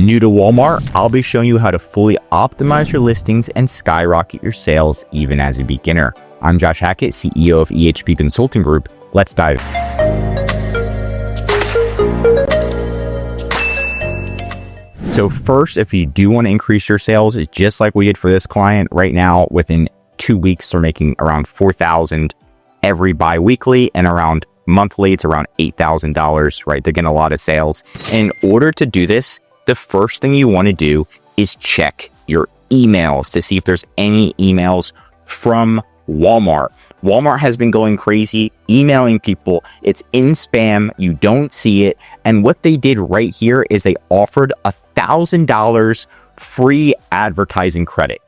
New to Walmart, I'll be showing you how to fully optimize your listings and skyrocket your sales even as a beginner. I'm Josh Hackett, CEO of EHP Consulting Group. Let's dive in. So first, if you do want to increase your sales, it's just like we did for this client right now, within 2 weeks, they're making around $4,000 every bi-weekly, and around monthly, it's around $8,000, right? They're getting a lot of sales. In order to do this, the first thing you want to do is check your emails to see if there's any emails from Walmart. Walmart has been going crazy, emailing people. It's in spam. You don't see it. And what they did right here is they offered $1,000 free advertising credit.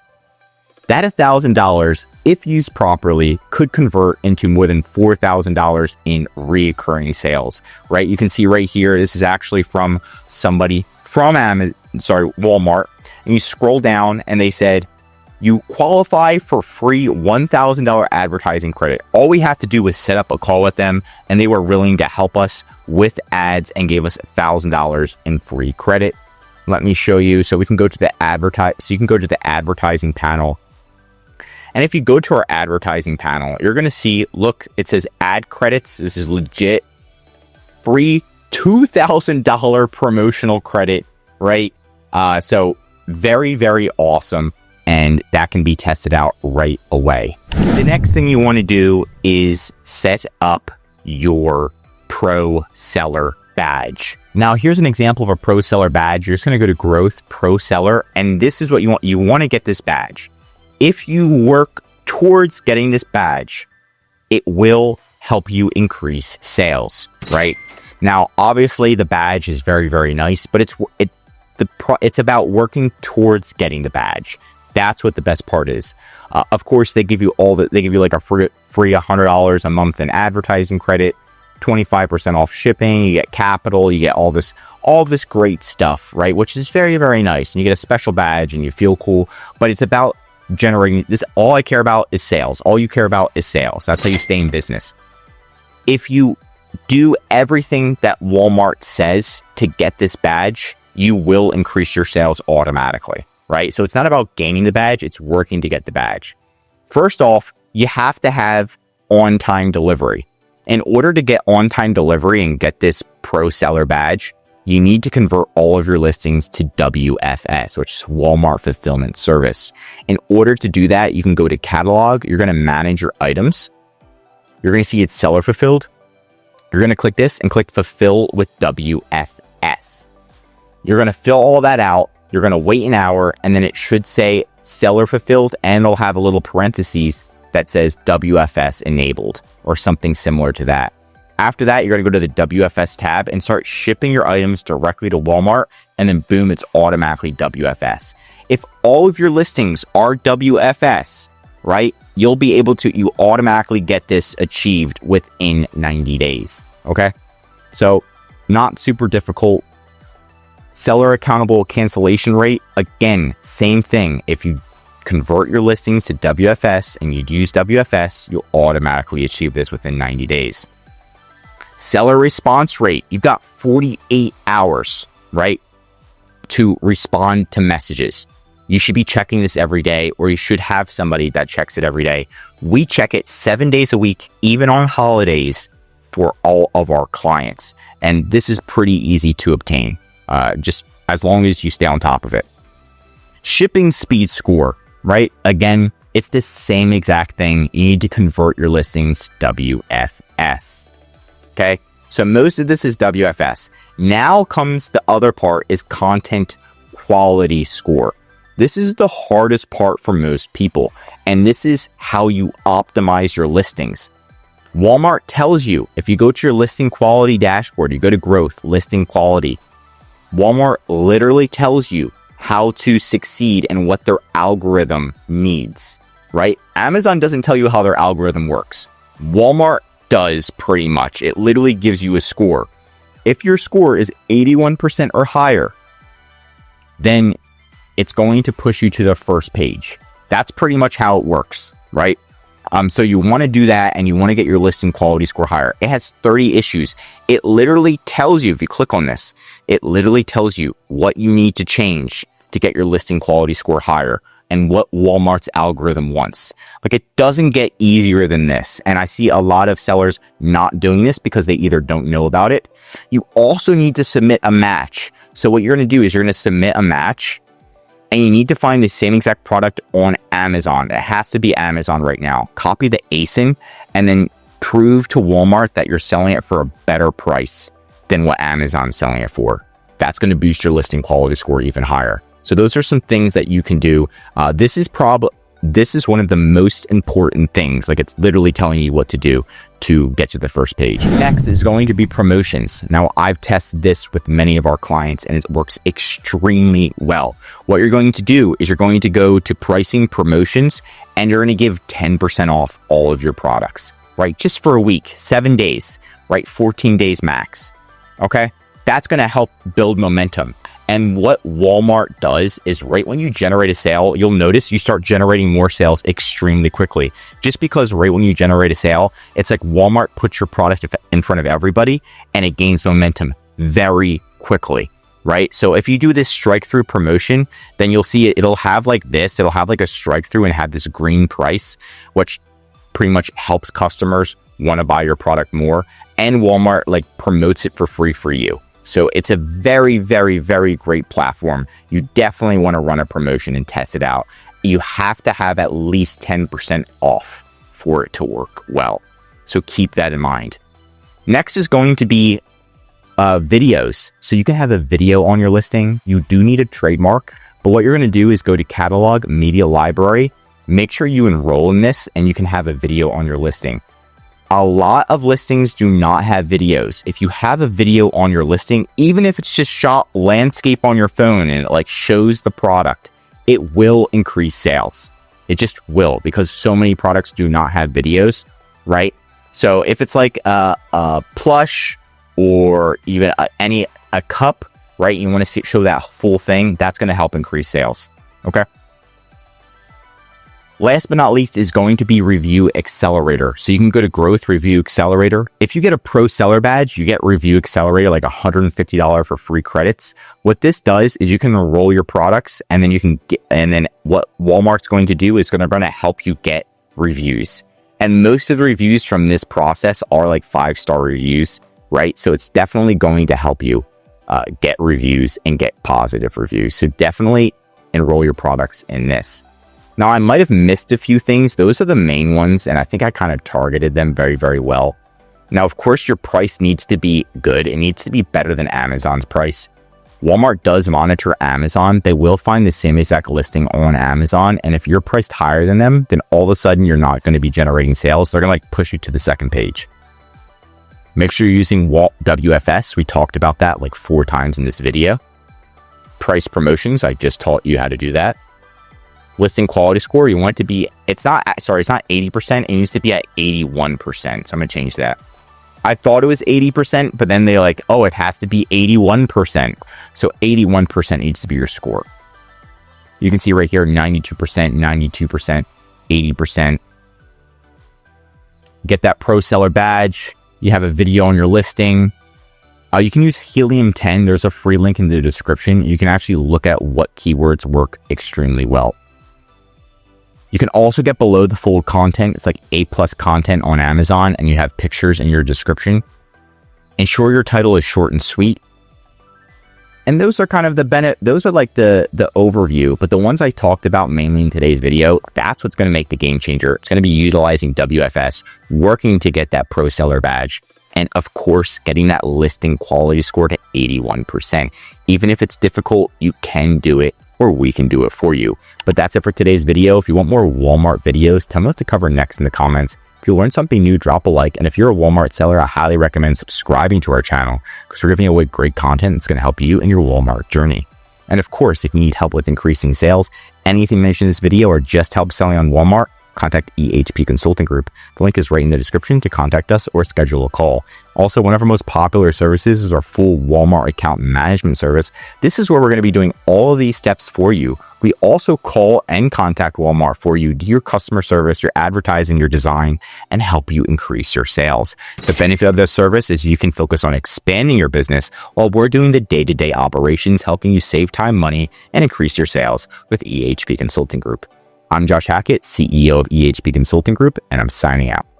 That $1,000, if used properly, could convert into more than $4,000 in recurring sales, right? You can see right here, this is actually from somebody from Walmart. And you scroll down and they said, you qualify for free $1,000 advertising credit. All we have to do was set up a call with them, and they were willing to help us with ads and gave us $1,000 in free credit. Let me show you. So we can go to the advertising panel. And if you go to our advertising panel, you're going to see, look, it says ad credits. This is legit free $2,000 promotional credit, right? So very, very awesome. And that can be tested out right away. The next thing you want to do is set up your pro seller badge. Now, here's an example of a pro seller badge. You're just going to go to growth pro seller. And this is what you want. You want to get this badge. If you work towards getting this badge, it will help you increase sales, right? Now, obviously the badge is very, very nice, but it's about working towards getting the badge. That's what the best part is. Of course, they give you like a free $100 a month in advertising credit, 25% off shipping. You get capital, you get all this great stuff, right? Which is very, very nice. And you get a special badge and you feel cool, but it's about generating this. All I care about is sales. All you care about is sales. That's how you stay in business. If you do everything that Walmart says to get this badge, you will increase your sales automatically. Right? So it's not about gaining the badge, it's working to get the badge. First off, you have to have on-time delivery. In order to get on-time delivery and get this pro seller badge, you need to convert all of your listings to WFS, which is Walmart Fulfillment Service. In order to do that, you can go to catalog, you're going to manage your items. You're going to see it's seller fulfilled. You're going to click this and click fulfill with WFS. You're going to fill all that out. You're going to wait an hour, and then it should say seller fulfilled, and it'll have a little parentheses that says WFS enabled or something similar to that. After that, you're going to go to the WFS tab and start shipping your items directly to Walmart, and then boom, it's automatically WFS. If all of your listings are WFS, right, you automatically get this achieved within 90 days. Okay. So not super difficult. Seller accountable cancellation rate, again, same thing. If you convert your listings to WFS and you use WFS, you'll automatically achieve this within 90 days. Seller response rate, you've got 48 hours, right, to respond to messages. You should be checking this every day, or you should have somebody that checks it every day. We check it 7 days a week, even on holidays, for all of our clients. And this is pretty easy to obtain. Just as long as you stay on top of it. Shipping speed score, right? Again, it's the same exact thing. You need to convert your listings WFS. Okay. So most of this is WFS. Now comes the other part, is content quality score. This is the hardest part for most people. And this is how you optimize your listings. Walmart tells you, if you go to your listing quality dashboard, you go to growth, listing quality, Walmart literally tells you how to succeed and what their algorithm needs, right? Amazon doesn't tell you how their algorithm works. Walmart does pretty much. It literally gives you a score. If your score is 81% or higher, then it's going to push you to the first page. That's pretty much how it works, right? So you want to do that, and you want to get your listing quality score higher. It has 30 issues. It literally tells you, if you click on this, it literally tells you what you need to change to get your listing quality score higher and what Walmart's algorithm wants. Like, it doesn't get easier than this. And I see a lot of sellers not doing this because they either don't know about it. You also need to submit a match. So what you're going to do is you're going to submit a match, and you need to find the same exact product on Amazon. It has to be Amazon right now. Copy the ASIN and then prove to Walmart that you're selling it for a better price than what Amazon's selling it for. That's going to boost your listing quality score even higher. So those are some things that you can do. This is one of the most important things. Like, it's literally telling you what to do to get to the first page. Next is going to be promotions. Now, I've tested this with many of our clients, and it works extremely well. What you're going to do is you're going to go to pricing, promotions, and you're going to give 10% off all of your products, right? Just for a week, 7 days, right? 14 days max. Okay. That's going to help build momentum. And what Walmart does is, right when you generate a sale, you'll notice you start generating more sales extremely quickly. Just because right when you generate a sale, it's like Walmart puts your product in front of everybody, and it gains momentum very quickly, right? So if you do this strike through promotion, then you'll see it'll have like this. It'll have like a strike through and have this green price, which pretty much helps customers want to buy your product more. And Walmart like promotes it for free for you. So it's a very, very, very great platform. You definitely want to run a promotion and test it out. You have to have at least 10% off for it to work well. So keep that in mind. Next is going to be videos. So you can have a video on your listing. You do need a trademark, but what you're going to do is go to Catalog, Media Library, make sure you enroll in this, and you can have a video on your listing. A lot of listings do not have videos. If you have a video on your listing, even if it's just shot landscape on your phone and it like shows the product, it will increase sales. It just will, because so many products do not have videos, right? So if it's like a plush or even a cup, right? You want to show that full thing. That's going to help increase sales. Okay. Last but not least is going to be Review Accelerator. So you can go to Growth Review Accelerator. If you get a Pro Seller Badge, you get Review Accelerator, like $150 for free credits. What this does is you can enroll your products, and then you can get, and then what Walmart's going to do is going to help you get reviews. And most of the reviews from this process are like 5-star reviews, right? So it's definitely going to help you get reviews and get positive reviews. So definitely enroll your products in this. Now, I might have missed a few things. Those are the main ones, and I think I kind of targeted them very, very well. Now, of course, your price needs to be good. It needs to be better than Amazon's price. Walmart does monitor Amazon. They will find the same exact listing on Amazon, and if you're priced higher than them, then all of a sudden you're not going to be generating sales. They're going to like push you to the second page. Make sure you're using WFS. We talked about that like 4 times in this video. Price promotions, I just taught you how to do that. Listing quality score, you want it to be, it's not 80%, it needs to be at 81%. So I'm going to change that. I thought it was 80%, but then they're like, oh, it has to be 81%. So 81% needs to be your score. You can see right here, 92%, 92%, 80%. Get that Pro Seller Badge. You have a video on your listing. You can use Helium 10. There's a free link in the description. You can actually look at what keywords work extremely well. You can also get below the fold content. It's like A+ content on Amazon, and you have pictures in your description. Ensure your title is short and sweet. And those are kind of those are like the overview, but the ones I talked about mainly in today's video, that's what's going to make the game changer. It's going to be utilizing WFS, working to get that Pro Seller Badge, and of course, getting that listing quality score to 81%. Even if it's difficult, you can do it, or we can do it for you. But that's it for today's video. If you want more Walmart videos, tell me what to cover next in the comments. If you learned something new, drop a like. And if you're a Walmart seller, I highly recommend subscribing to our channel, because we're giving away great content that's going to help you in your Walmart journey. And of course, if you need help with increasing sales, anything mentioned in this video or just help selling on Walmart, contact EHP Consulting Group. The link is right in the description to contact us or schedule a call. Also, one of our most popular services is our full Walmart account management service. This is where we're going to be doing all of these steps for you. We also call and contact Walmart for you, do your customer service, your advertising, your design, and help you increase your sales. The benefit of this service is you can focus on expanding your business while we're doing the day-to-day operations, helping you save time, money, and increase your sales with EHP Consulting Group. I'm Josh Hackett, CEO of EHP Consulting Group, and I'm signing out.